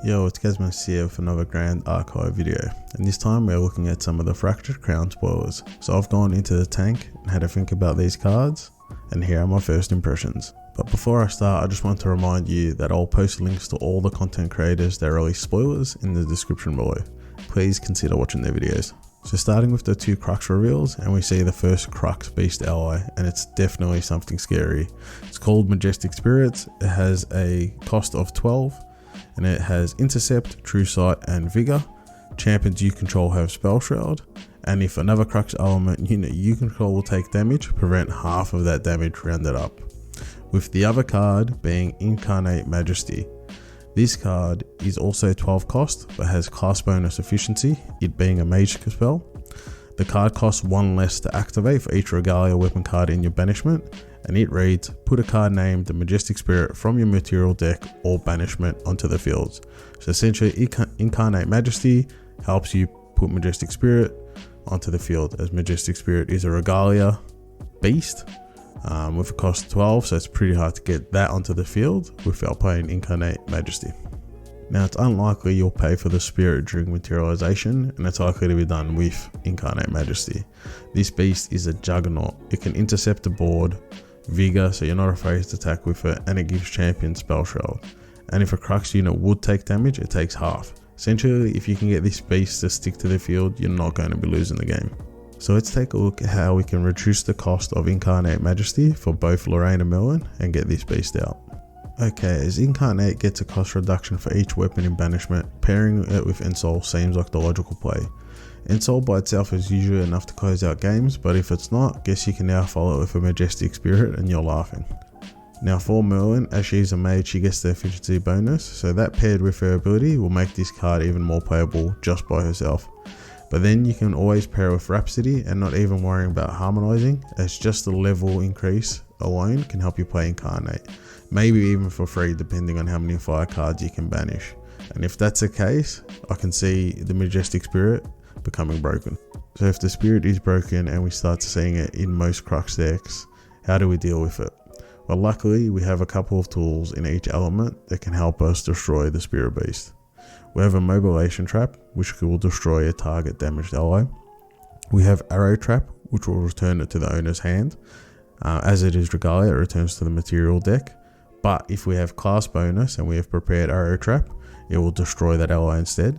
Yo, it's Gazmas here with another Grand Archive video, and this time we're looking at some of the Fractured Crown spoilers. So I've gone into the tank and had to think about these cards, and here are my first impressions. But before I start, I just want to remind you that I'll post links to all the content creators that release spoilers in the description below. Please consider watching their videos. So starting with the two CRUX reveals, and we see the first CRUX beast ally, and it's definitely something scary. It's called Majestic Spirits. It has a cost of 12. And it has Intercept, True Sight, and Vigor. Champions you control have Spell Shroud, and if another CRUX element unit you control will take damage, prevent half of that damage rounded up. With the other card being Incarnate Majesty. This card is also 12 cost, but has class bonus efficiency, it being a mage spell. The card costs 1 less to activate for each Regalia weapon card in your banishment, and it reads, put a card named the Majestic Spirit from your material deck or banishment onto the fields. So essentially Incarnate Majesty helps you put Majestic Spirit onto the field, as Majestic Spirit is a Regalia beast with a cost of 12, so it's pretty hard to get that onto the field without playing Incarnate Majesty. Now it's unlikely you'll pay for the spirit during materialization, and it's likely to be done with Incarnate Majesty. This beast is a juggernaut. It can intercept the board, Vigor, so you're not afraid to attack with it, and it gives champion Spell Shroud. And if a CRUX unit would take damage, it takes half. Essentially, if you can get this beast to stick to the field, you're not going to be losing the game. So let's take a look at how we can reduce the cost of Incarnate Majesty for both Lorraine and Merlin and get this beast out. Okay, as Incarnate gets a cost reduction for each weapon in banishment, pairing it with Ensoul seems like the logical play. Ensoul by itself is usually enough to close out games, but if it's not, guess you can now follow it with a Majestic Spirit and you're laughing. Now for Merlin, as she's a mage, she gets the efficiency bonus, so that paired with her ability will make this card even more playable just by herself. But then you can always pair with Rhapsody and not even worrying about harmonizing, as just the level increase alone can help you play Incarnate. Maybe even for free depending on how many fire cards you can banish. And if that's the case, I can see the Majestic Spirit becoming broken. So if the spirit is broken and we start seeing it in most CRUX decks, how do we deal with it? Well, luckily we have a couple of tools in each element that can help us destroy the spirit beast. We have a Mobilization Trap, which will destroy a target damaged ally. We have Arrow Trap, which will return it to the owner's hand. As it is Regalia, it returns to the material deck. But if we have class bonus and we have prepared Arrow Trap, it will destroy that ally instead.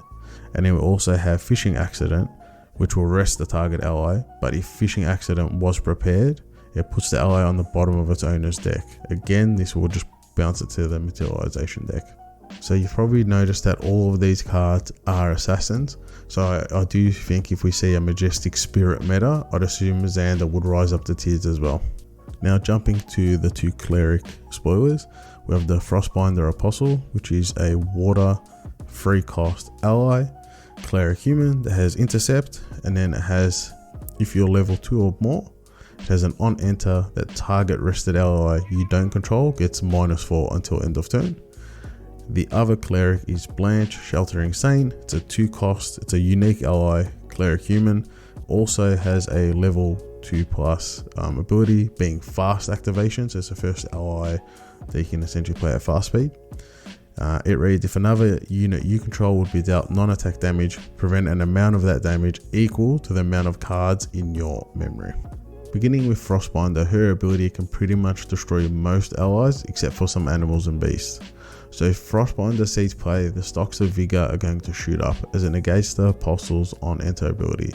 And then we also have Fishing Accident, which will rest the target ally, but if Fishing Accident was prepared, it puts the ally on the bottom of its owner's deck. Again, this will just bounce it to the materialization deck. So you've probably noticed that all of these cards are assassins, so I do think if we see a Majestic Spirit meta, I'd assume Xander would rise up the tiers as well. Now jumping to the two Cleric spoilers, we have the Frostbinder Apostle, which is a water free cost ally, Cleric human that has Intercept, and then it has, if you're level 2 or more, it has an on enter that target rested ally you don't control gets -4 until end of turn. The other Cleric is Blanche, Sheltering Saint. It's a 2 cost, it's a unique ally, Cleric human, also has a level 2+ ability being fast activation, so it's the first ally that you can essentially play at fast speed. It reads, if another unit you control would be dealt non-attack damage, prevent an amount of that damage equal to the amount of cards in your memory. Beginning with Frostbinder, her ability can pretty much destroy most allies except for some animals and beasts. So if Frostbinder sees play, the stocks of Vigor are going to shoot up as it negates the Apostle's on enter ability.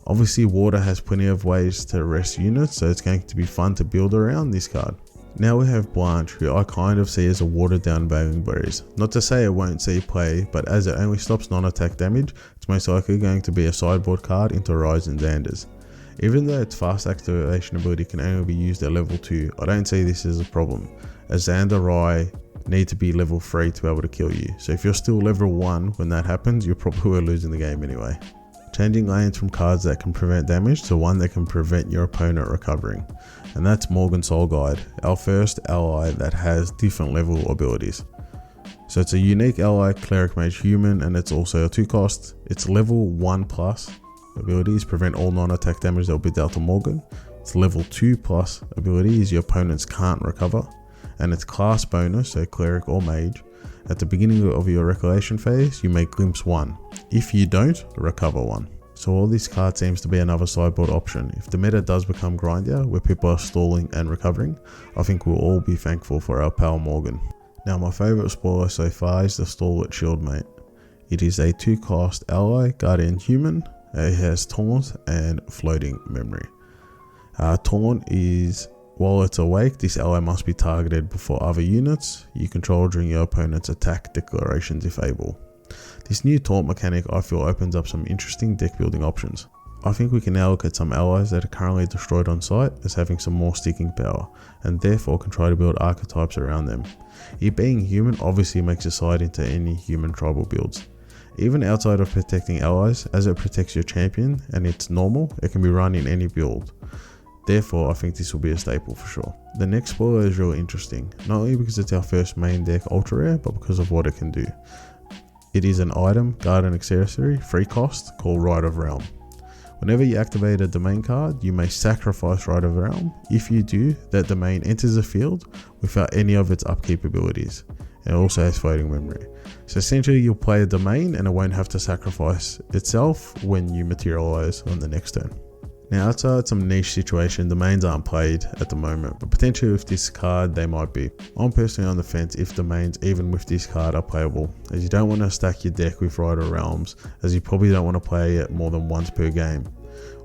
Obviously water has plenty of ways to rest units, so it's going to be fun to build around this card. Now we have Blanche, who I kind of see as a watered down Veiling Berries. Not to say it won't see play, but as it only stops non-attack damage, it's most likely going to be a sideboard card into Rise and Xanders. Even though its fast activation ability can only be used at level 2, I don't see this as a problem, as Xander Rai need to be level 3 to be able to kill you. So if you're still level 1 when that happens, you're probably losing the game anyway. Changing lanes from cards that can prevent damage to one that can prevent your opponent recovering. And that's Morgan Soul Guide, our first ally that has different level abilities. So it's a unique ally, Cleric Mage Human, and it's also a 2 cost. It's level 1+ abilities, prevent all non-attack damage that will be dealt to Morgan. Its level 2+ abilities your opponents can't recover. And its class bonus, so Cleric or Mage, At the beginning of your recreation phase, you may glimpse one. If you don't, recover one. So while this card seems to be another sideboard option, if the meta does become grindier, where people are stalling and recovering, I think we'll all be thankful for our pal Morgan. Now my favourite spoiler so far is the Stalwart Shieldmate. It is a 2-cost ally guardian human. It has Taunt and Floating Memory. Taunt is, while it's awake, this ally must be targeted before other units you control during your opponent's attack declarations if able. This new taunt mechanic I feel opens up some interesting deck building options. I think we can now look at some allies that are currently destroyed on site as having some more sticking power, and therefore can try to build archetypes around them. It being human obviously makes a side into any human tribal builds. Even outside of protecting allies, as it protects your champion and it's normal, it can be run in any build. Therefore, I think this will be a staple for sure. The next spoiler is really interesting, not only because it's our first main deck ultra rare, but because of what it can do. It is an item, guard and accessory, free cost, called Rite of Realm. Whenever you activate a domain card, you may sacrifice Rite of Realm. If you do, that domain enters the field without any of its upkeep abilities. It also has Floating Memory. So essentially you'll play a domain and it won't have to sacrifice itself when you materialize on the next turn. Now outside some niche situation, domains aren't played at the moment, but potentially with this card they might be. I'm personally on the fence if domains even with this card are playable, as you don't want to stack your deck with Rite of Realms, as you probably don't want to play it more than once per game.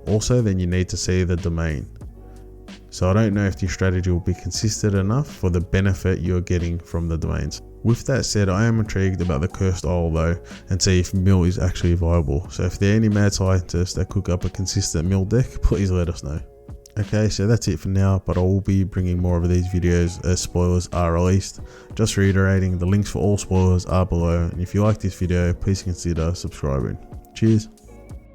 Also then you need to see the domain. So I don't know if your strategy will be consistent enough for the benefit you're getting from the domains. With that said, I am intrigued about the Cursed Isle though, and see if mill is actually viable. So if there are any mad scientists that cook up a consistent mill deck, please let us know. Okay, so that's it for now, but I will be bringing more of these videos as spoilers are released. Just reiterating, the links for all spoilers are below, and if you like this video, please consider subscribing. Cheers.